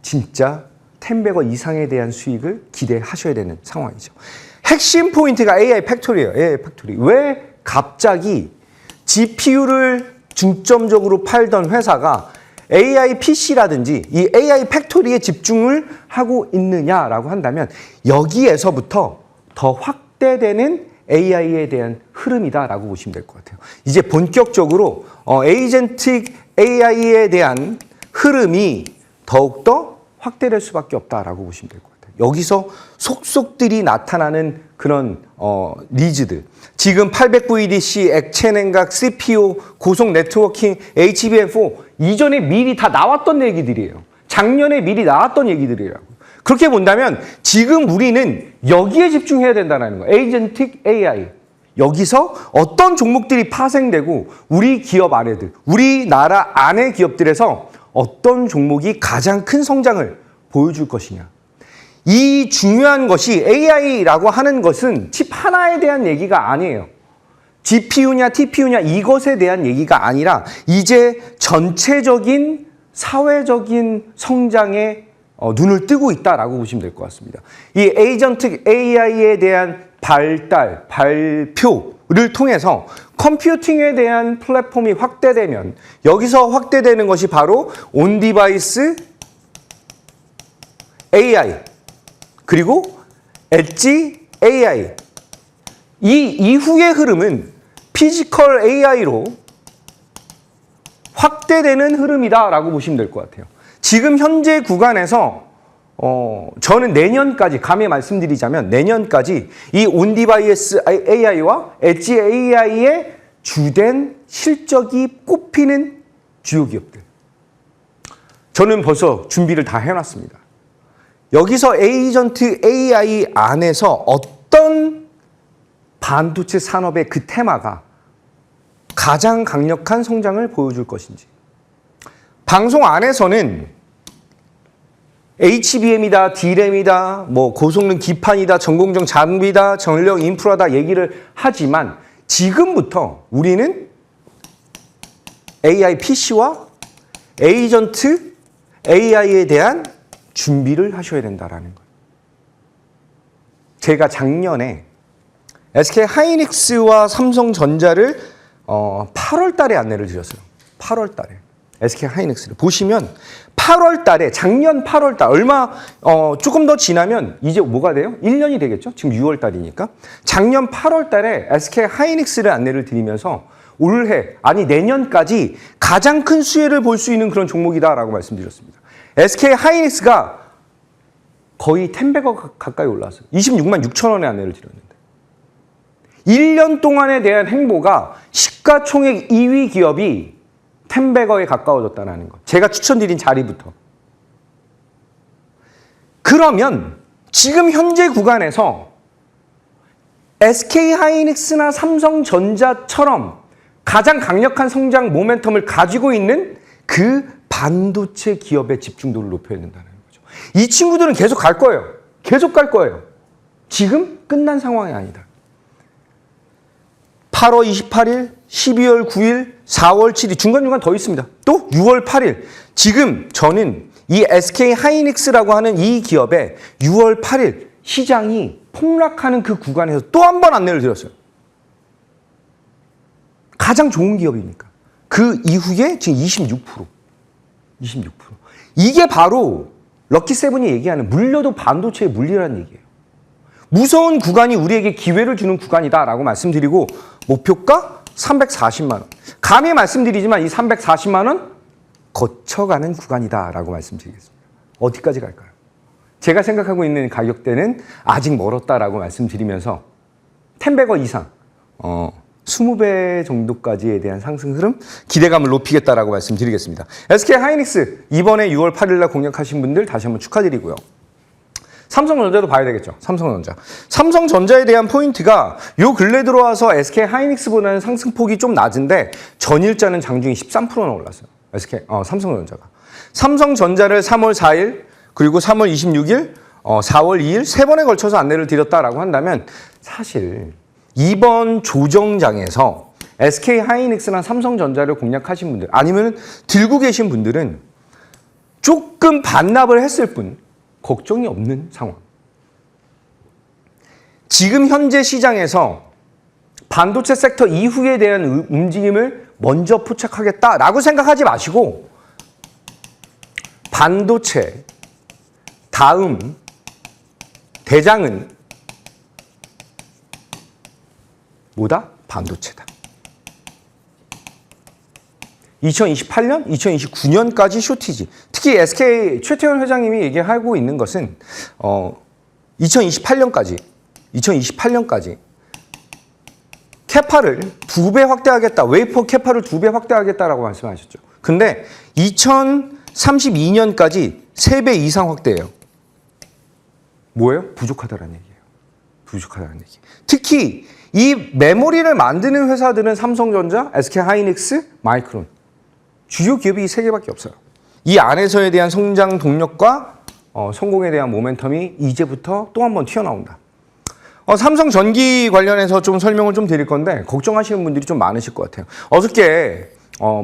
진짜 10배거 이상에 대한 수익을 기대하셔야 되는 상황이죠. 핵심 포인트가 AI 팩토리예요. AI 팩토리. 왜 갑자기 GPU를 중점적으로 팔던 회사가 AI PC라든지 이 AI 팩토리에 집중을 하고 있느냐라고 한다면 여기에서부터 더 확대되는 AI에 대한 흐름이다라고 보시면 될 것 같아요. 이제 본격적으로 에이전틱 AI에 대한 흐름이 더욱더 확대될 수밖에 없다라고 보시면 될 것 같아요. 여기서 속속들이 나타나는 그런 니즈들. 지금 809EDC, 액체 냉각, CPU, 고속 네트워킹, HBM4 이전에 미리 다 나왔던 얘기들이에요. 작년에 미리 나왔던 얘기들이라고. 그렇게 본다면 지금 우리는 여기에 집중해야 된다는 거예요. 에이전틱 AI. 여기서 어떤 종목들이 파생되고 우리 기업 안에들, 우리나라 안의 기업들에서 어떤 종목이 가장 큰 성장을 보여줄 것이냐. 이 중요한 것이 AI라고 하는 것은 칩 하나에 대한 얘기가 아니에요. GPU냐 TPU냐 이것에 대한 얘기가 아니라 이제 전체적인 사회적인 성장에 눈을 뜨고 있다라고 보시면 될 것 같습니다. 이 에이전틱 AI에 대한 발달, 발표를 통해서 컴퓨팅에 대한 플랫폼이 확대되면 여기서 확대되는 것이 바로 온디바이스 AI 그리고 엣지 AI 이 이후의 흐름은 피지컬 AI로 확대되는 흐름이다라고 보시면 될 것 같아요. 지금 현재 구간에서 저는 내년까지 감히 말씀드리자면 내년까지 이 온디바이스 AI와 엣지 AI의 주된 실적이 꼽히는 주요 기업들. 저는 벌써 준비를 다 해놨습니다. 여기서 에이전트 AI 안에서 어떤 반도체 산업의 그 테마가 가장 강력한 성장을 보여줄 것인지. 방송 안에서는 HBM이다, D램이다, 뭐 고성능 기판이다, 전공정 장비다, 전력 인프라다 얘기를 하지만 지금부터 우리는 AI PC와 에이전트 AI에 대한 준비를 하셔야 된다라는 거예요. 제가 작년에 SK 하이닉스와 삼성전자를 8월 달에 안내를 드렸어요. 8월 달에. SK 하이닉스를 보시면 8월 달에 작년 8월 달 얼마 조금 더 지나면 이제 뭐가 돼요? 1년이 되겠죠? 지금 6월 달이니까. 작년 8월 달에 SK 하이닉스를 안내를 드리면서 올해 아니 내년까지 가장 큰 수혜를 볼 수 있는 그런 종목이다라고 말씀드렸습니다. SK 하이닉스가 거의 10배가 가까이 올라왔어요. 26만 6천 원에 안내를 드렸는데. 1년 동안에 대한 행보가 시가총액 2위 기업이 10배거에 가까워졌다는 것. 제가 추천드린 자리부터. 그러면 지금 현재 구간에서 SK 하이닉스나 삼성전자처럼 가장 강력한 성장 모멘텀을 가지고 있는 그 반도체 기업의 집중도를 높여야 된다는 거죠. 이 친구들은 계속 갈 거예요. 계속 갈 거예요. 지금 끝난 상황이 아니다. 8월 28일, 12월 9일, 4월 7일 중간중간 더 있습니다. 또 6월 8일. 지금 저는 이 SK 하이닉스라고 하는 이 기업의 6월 8일 시장이 폭락하는 그 구간에서 또 한 번 안내를 드렸어요. 가장 좋은 기업이니까. 그 이후에 지금 26%. 이게 바로 럭키세븐이 얘기하는 물려도 반도체의 물리라는 얘기예요. 무서운 구간이 우리에게 기회를 주는 구간이다라고 말씀드리고 목표가 340만 원. 감히 말씀드리지만 이 340만 원 거쳐가는 구간이다라고 말씀드리겠습니다. 어디까지 갈까요? 제가 생각하고 있는 가격대는 아직 멀었다라고 말씀드리면서 10배거 이상 20배 정도까지에 대한 상승 흐름 기대감을 높이겠다라고 말씀드리겠습니다. SK 하이닉스 이번에 6월 8일 날 공략하신 분들 다시 한번 축하드리고요. 삼성전자도 봐야 되겠죠. 삼성전자에 대한 포인트가 요 근래 들어와서 SK 하이닉스보다는 상승폭이 좀 낮은데 전일자는 장중에 13%나 올랐어요. 삼성전자가. 삼성전자를 3월 4일 그리고 3월 26일 4월 2일 세 번에 걸쳐서 안내를 드렸다라고 한다면 사실 이번 조정장에서 SK 하이닉스나 삼성전자를 공략하신 분들 아니면 들고 계신 분들은 조금 반납을 했을 뿐 걱정이 없는 상황. 지금 현재 시장에서 반도체 섹터 이후에 대한 움직임을 먼저 포착하겠다라고 생각하지 마시고 반도체 다음 대장은 뭐다? 반도체다. 2028년, 2029년까지 쇼티지. 특히 SK 최태원 회장님이 얘기하고 있는 것은 2028년까지 캐파를 2배 확대하겠다. 웨이퍼 캐파를 2배 확대하겠다라고 말씀하셨죠. 근데 2032년까지 3배 이상 확대해요. 뭐예요? 부족하다라는 얘기예요. 부족하다는 얘기. 특히 이 메모리를 만드는 회사들은 삼성전자, SK 하이닉스, 마이크론. 주요 기업이 이 세 개밖에 없어요. 이 안에서에 대한 성장 동력과 성공에 대한 모멘텀이 이제부터 또 한 번 튀어나온다. 삼성전기 관련해서 좀 설명을 좀 드릴 건데 걱정하시는 분들이 좀 많으실 것 같아요. 어저께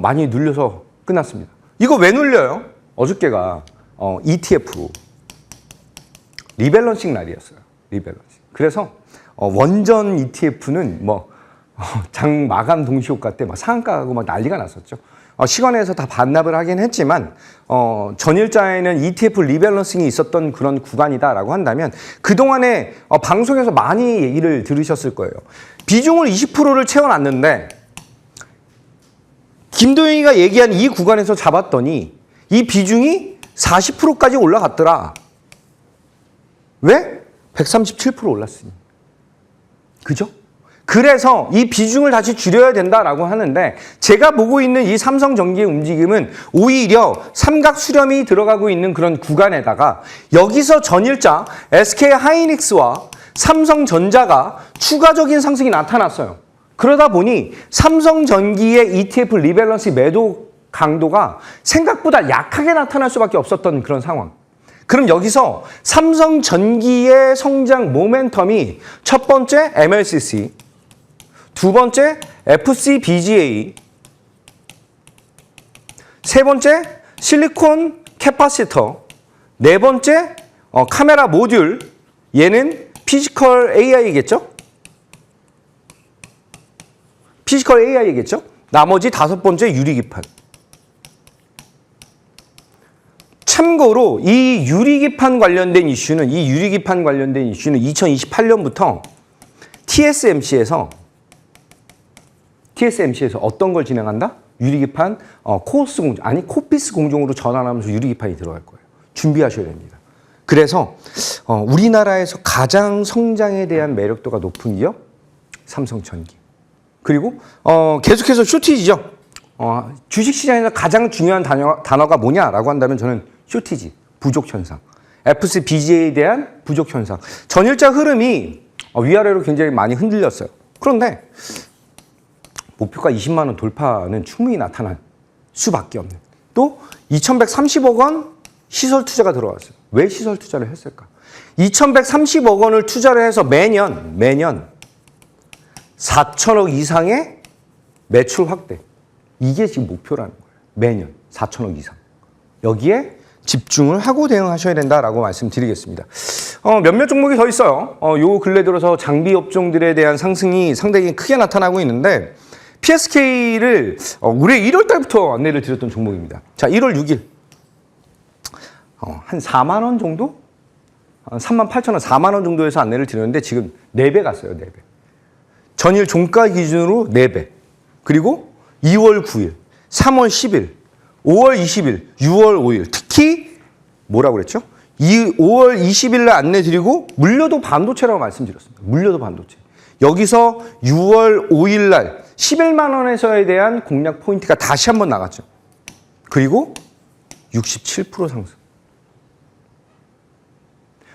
많이 눌려서 끝났습니다. 이거 왜 눌려요? 어저께가 ETF로 리밸런싱 날이었어요. 리밸런싱. 그래서 원전 ETF는 장 마감 동시효과 때 막 상한가하고 막 난리가 났었죠. 시간에서 다 반납을 하긴 했지만 전일자에는 ETF 리밸런싱이 있었던 그런 구간이다라고 한다면 그동안에 방송에서 많이 얘기를 들으셨을 거예요. 비중을 20%를 채워놨는데 김도영이가 얘기한 이 구간에서 잡았더니 이 비중이 40%까지 올라갔더라. 왜? 137% 올랐으니. 그죠? 그래서 이 비중을 다시 줄여야 된다라고 하는데 제가 보고 있는 이 삼성전기의 움직임은 오히려 삼각 수렴이 들어가고 있는 그런 구간에다가 여기서 전일자 SK 하이닉스와 삼성전자가 추가적인 상승이 나타났어요. 그러다 보니 삼성전기의 ETF 리밸런스 매도 강도가 생각보다 약하게 나타날 수밖에 없었던 그런 상황. 그럼 여기서 삼성전기의 성장 모멘텀이 첫 번째 MLCC, 두 번째 FCBGA, 세 번째 실리콘 캐파시터, 네 번째 카메라 모듈, 얘는 피지컬 AI겠죠? 피지컬 AI겠죠? 나머지 다섯 번째 유리기판. 참고로 이 유리기판 관련된 이슈는 2028년부터 TSMC에서 어떤 걸 진행한다? 유리기판 코어스 공정, 아니 코피스 공정으로 전환하면서 유리기판이 들어갈 거예요. 준비하셔야 됩니다. 그래서 우리나라에서 가장 성장에 대한 매력도가 높은 기업 삼성전기. 그리고 계속해서 쇼티지죠. 주식시장에서 가장 중요한 단어가 뭐냐라고 한다면 저는 쇼티지, 부족 현상. FCBGA에 대한 부족 현상. 전일자 흐름이 위아래로 굉장히 많이 흔들렸어요. 그런데 목표가 20만 원 돌파는 충분히 나타날 수밖에 없는. 또 2,130억 원 시설 투자가 들어왔어요. 왜 시설 투자를 했을까? 2,130억 원을 투자를 해서 매년 4천억 이상의 매출 확대. 이게 지금 목표라는 거예요. 매년 4천억 이상. 여기에 집중을 하고 대응하셔야 된다라고 말씀드리겠습니다. 몇몇 종목이 더 있어요. 요 근래 들어서 장비 업종들에 대한 상승이 상당히 크게 나타나고 있는데 PSK를 올해 1월 달부터 안내를 드렸던 종목입니다. 자, 1월 6일. 한 4만 원 정도? 3만 8천 원, 4만 원 정도에서 안내를 드렸는데 지금 4배 갔어요, 4배. 전일 종가 기준으로 4배. 그리고 2월 9일, 3월 10일, 5월 20일, 6월 5일. 특히 뭐라고 그랬죠? 5월 20일 날 안내 드리고 물려도 반도체라고 말씀드렸습니다. 물려도 반도체. 여기서 6월 5일 날 11만 원에서에 대한 공략 포인트가 다시 한번 나갔죠. 그리고 67% 상승.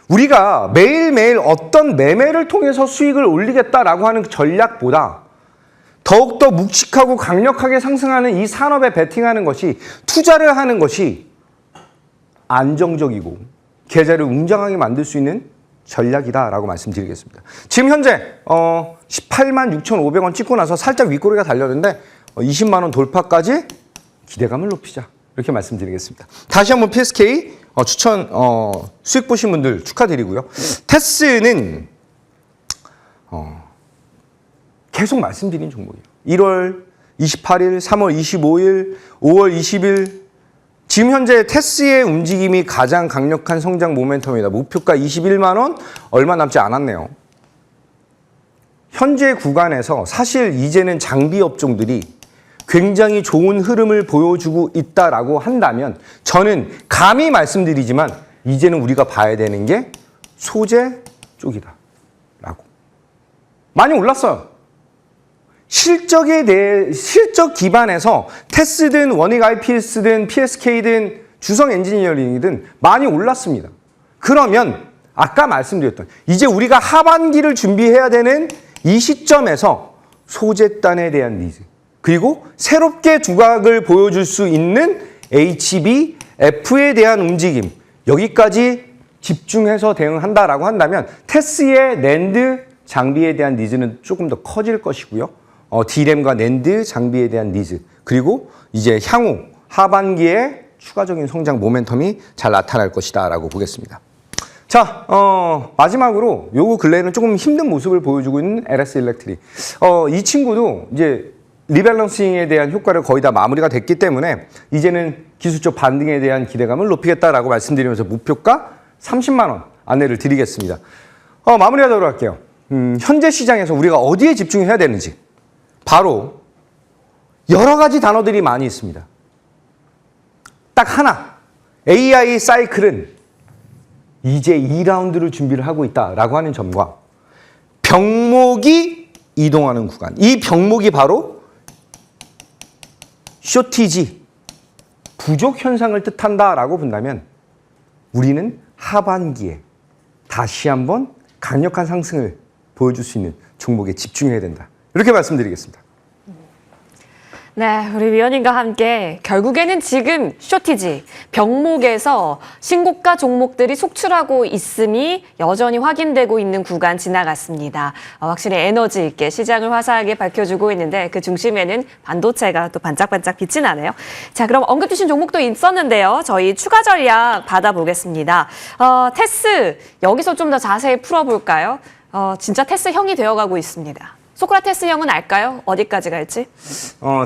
우리가 매일매일 어떤 매매를 통해서 수익을 올리겠다라고 하는 전략보다 더욱더 묵직하고 강력하게 상승하는 이 산업에 베팅하는 것이, 투자를 하는 것이 안정적이고 계좌를 웅장하게 만들 수 있는 전략이다라고 말씀드리겠습니다. 지금 현재 18만 6,500원 찍고 나서 살짝 윗꼬리가 달렸는데 20만 원 돌파까지 기대감을 높이자, 이렇게 말씀드리겠습니다. 다시 한번 PSK 추천 수익 보신 분들 축하드리고요. 테스는 계속 말씀드린 종목이에요. 1월 28일, 3월 25일, 5월 20일. 지금 현재 테스의 움직임이 가장 강력한 성장 모멘텀이다. 목표가 21만 원, 얼마 남지 않았네요. 현재 구간에서 사실 이제는 장비 업종들이 굉장히 좋은 흐름을 보여주고 있다라고 한다면 저는 감히 말씀드리지만 이제는 우리가 봐야 되는 게 소재 쪽이다 라고. 많이 올랐어요. 실적 기반에서 테스든 원익 IPS든 PSK든 주성 엔지니어링이든 많이 올랐습니다. 그러면 아까 말씀드렸던 이제 우리가 하반기를 준비해야 되는 이 시점에서 소재단에 대한 니즈, 그리고 새롭게 두각을 보여줄 수 있는 HBF에 대한 움직임, 여기까지 집중해서 대응한다라고 한다면 테스의 낸드 장비에 대한 니즈는 조금 더 커질 것이고요. D램과 낸드 장비에 대한 니즈, 그리고 이제 향후 하반기에 추가적인 성장 모멘텀이 잘 나타날 것이다 라고 보겠습니다. 자, 마지막으로 요 근래에는 조금 힘든 모습을 보여주고 있는 LS 일렉트릭. 이 친구도 이제 리밸런싱에 대한 효과를 거의 다 마무리가 됐기 때문에 이제는 기술적 반등에 대한 기대감을 높이겠다라고 말씀드리면서 목표가 30만 원 안내를 드리겠습니다. 마무리하도록 할게요. 현재 시장에서 우리가 어디에 집중해야 되는지, 바로 여러 가지 단어들이 많이 있습니다. 딱 하나, AI 사이클은 이제 2라운드를 준비를 하고 있다라고 하는 점과 병목이 이동하는 구간, 이 병목이 바로 쇼티지, 부족 현상을 뜻한다라고 본다면 우리는 하반기에 다시 한번 강력한 상승을 보여줄 수 있는 종목에 집중해야 된다. 이렇게 말씀드리겠습니다. 네, 우리 위원님과 함께 결국에는 지금 쇼티지, 병목에서 신고가 종목들이 속출하고 있음이 여전히 확인되고 있는 구간 지나갔습니다. 확실히 에너지 있게 시장을 화사하게 밝혀주고 있는데 그 중심에는 반도체가 또 반짝반짝 빛이 나네요. 자, 그럼 언급 주신 종목도 있었는데요. 저희 추가 전략 받아보겠습니다. 테스, 여기서 좀 더 자세히 풀어볼까요? 진짜 테스형이 되어가고 있습니다. 소크라테스 형은 알까요? 어디까지 갈지?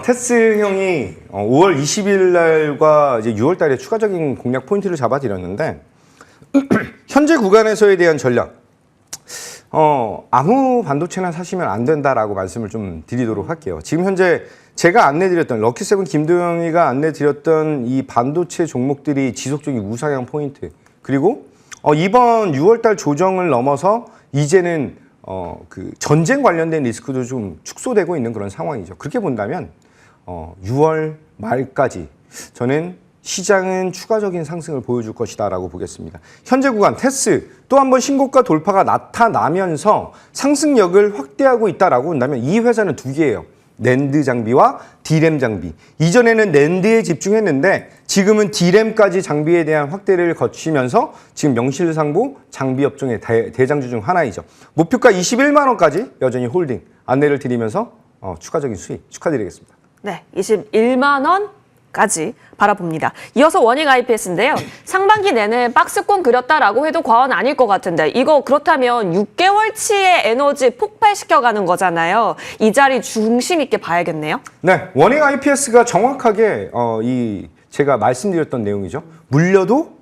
테스 형이 5월 20일 날과 이제 6월 달에 추가적인 공략 포인트를 잡아드렸는데 현재 구간에서에 대한 전략 아무 반도체나 사시면 안 된다라고 말씀을 좀 드리도록 할게요. 지금 현재 제가 안내드렸던 럭키세븐 김도영이가 안내드렸던 이 반도체 종목들이 지속적인 우상향 포인트, 그리고 이번 6월 달 조정을 넘어서 이제는 그 전쟁 관련된 리스크도 좀 축소되고 있는 그런 상황이죠. 그렇게 본다면 6월 말까지 저는 시장은 추가적인 상승을 보여줄 것이다라고 보겠습니다. 현재 구간 테스 또 한 번 신고가 돌파가 나타나면서 상승력을 확대하고 있다라고 본다면 이 회사는 두 개예요. 낸드 장비와 D램 장비. 이전에는 낸드에 집중했는데 지금은 D램까지 장비에 대한 확대를 거치면서 지금 명실상부 장비 업종의 대장주 중 하나이죠. 목표가 21만 원까지 여전히 홀딩 안내를 드리면서 추가적인 수익 축하드리겠습니다. 네, 21만 원까지 바라봅니다. 이어서 원익 IPS인데요. 상반기 내내 박스권 그렸다라고 해도 과언 아닐 것 같은데 이거 그렇다면 6개월치의 에너지 폭발시켜가는 거잖아요. 이 자리 중심 있게 봐야겠네요. 네, 원익 IPS가 정확하게 제가 말씀드렸던 내용이죠. 물려도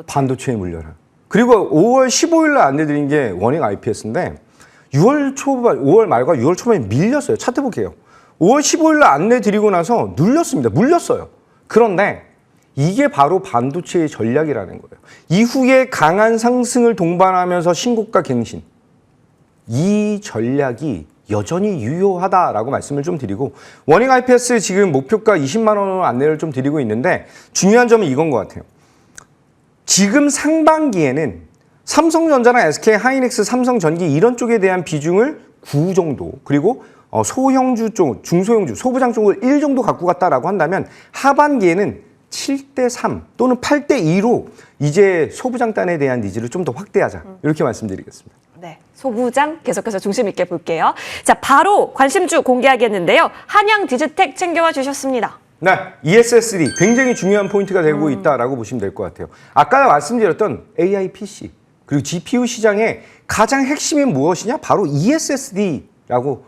반도체에 물려라. 그리고 5월 15일 날 안내드린 게 원익 IPS인데 5월 말과 6월 초반에 밀렸어요. 차트 볼게요. 5월 15일 날 안내드리고 나서 눌렸습니다. 물렸어요. 그런데 이게 바로 반도체의 전략이라는 거예요. 이후에 강한 상승을 동반하면서 신고가 갱신. 이 전략이 여전히 유효하다라고 말씀을 좀 드리고 원익 IPS 지금 목표가 20만 원으로 안내를 좀 드리고 있는데 중요한 점은 이건 것 같아요. 지금 상반기에는 삼성전자나 SK 하이닉스, 삼성전기 이런 쪽에 대한 비중을 9 정도, 그리고 소형주 쪽, 중소형주, 소부장 쪽을 1 정도 갖고 갔다라고 한다면 하반기에는 7대3 또는 8대2로 이제 소부장단에 대한 니즈를 좀 더 확대하자. 이렇게 말씀드리겠습니다. 네, 소부장 계속해서 중심 있게 볼게요. 자, 바로 관심주 공개하겠는데요. 한양 디지텍 챙겨와 주셨습니다. 네, ESSD 굉장히 중요한 포인트가 되고 있다라고 보시면 될 것 같아요. 아까 말씀드렸던 AI PC 그리고 GPU 시장의 가장 핵심이 무엇이냐? 바로 ESSD라고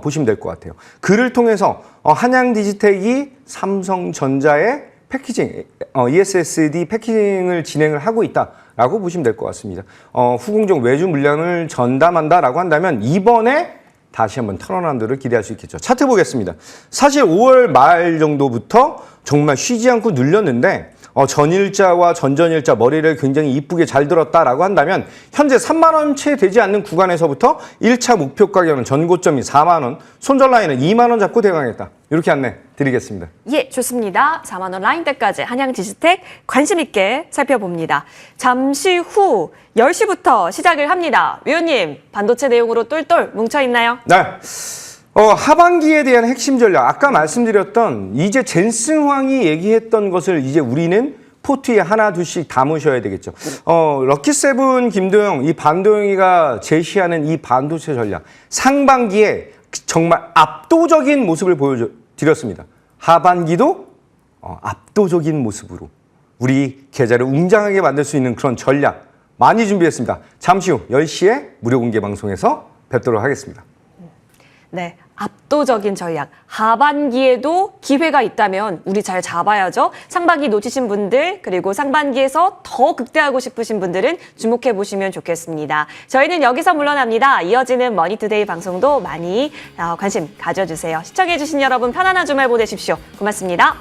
보시면 될 것 같아요. 그를 통해서 한양 디지텍이 삼성전자의 패키징, ESSD 패키징을 진행을 하고 있다라고 보시면 될 것 같습니다. 후공정 외주 물량을 전담한다라고 한다면 이번에 다시 한번 턴어라운드를 기대할 수 있겠죠. 차트 보겠습니다. 사실 5월 말 정도부터 정말 쉬지 않고 눌렸는데 전일자와 전전일자 머리를 굉장히 이쁘게 잘 들었다라고 한다면 현재 3만 원 채 되지 않는 구간에서부터 1차 목표 가격은 전고점이 4만 원, 손절 라인은 2만 원 잡고 대강했다. 이렇게 안내 드리겠습니다. 예, 좋습니다. 4만 원 라인대까지 한양 디지텍 관심 있게 살펴봅니다. 잠시 후 10시부터 시작을 합니다. 위원님, 반도체 내용으로 똘똘 뭉쳐있나요? 네. 하반기에 대한 핵심 전략, 아까 말씀드렸던 이제 젠슨황이 얘기했던 것을 이제 우리는 포트에 하나 둘씩 담으셔야 되겠죠. 럭키세븐 김도영, 이 반도영이가 제시하는 이 반도체 전략, 상반기에 정말 압도적인 모습을 보여드렸습니다. 하반기도 압도적인 모습으로 우리 계좌를 웅장하게 만들 수 있는 그런 전략 많이 준비했습니다. 잠시 후 10시에 무료 공개 방송에서 뵙도록 하겠습니다. 네, 압도적인 전략. 하반기에도 기회가 있다면 우리 잘 잡아야죠. 상반기 놓치신 분들, 그리고 상반기에서 더 극대화하고 싶으신 분들은 주목해 보시면 좋겠습니다. 저희는 여기서 물러납니다. 이어지는 머니투데이 방송도 많이 관심 가져주세요. 시청해 주신 여러분 편안한 주말 보내십시오. 고맙습니다.